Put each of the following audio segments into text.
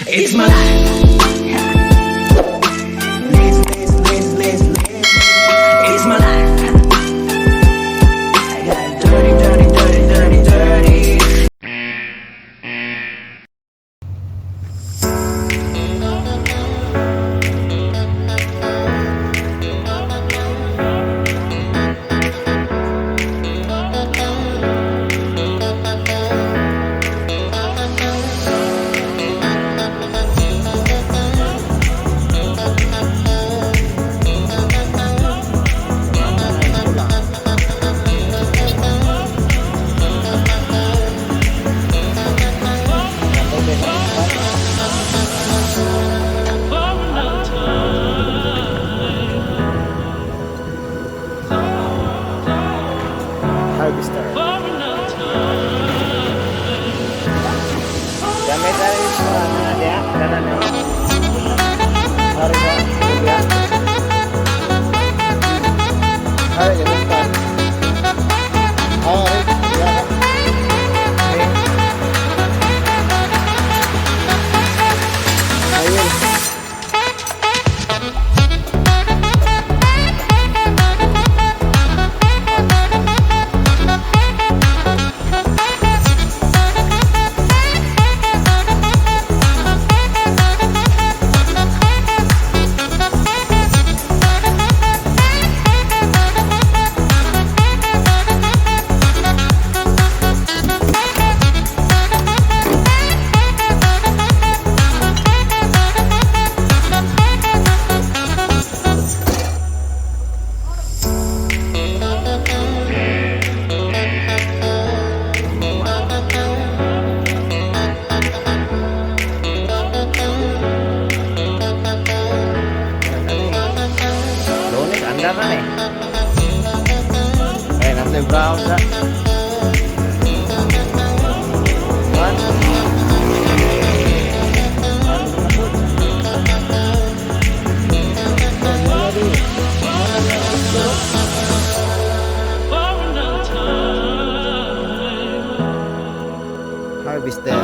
It's my life. It's my life. I got dirty, dirty, dirty, dirty, dirty. Harvester. Gamit tayo sa mga dia, kanan yung harga, dia. Harga basta. Dia. Ayun. Kan eh. Nanti brown sa. Man. Harvester.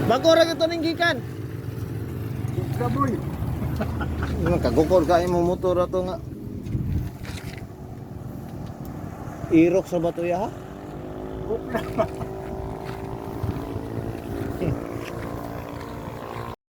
Bagora ito ning gikan. Kaboy. Kagukol ka imo motor ato nga. Irok sa batuya ha?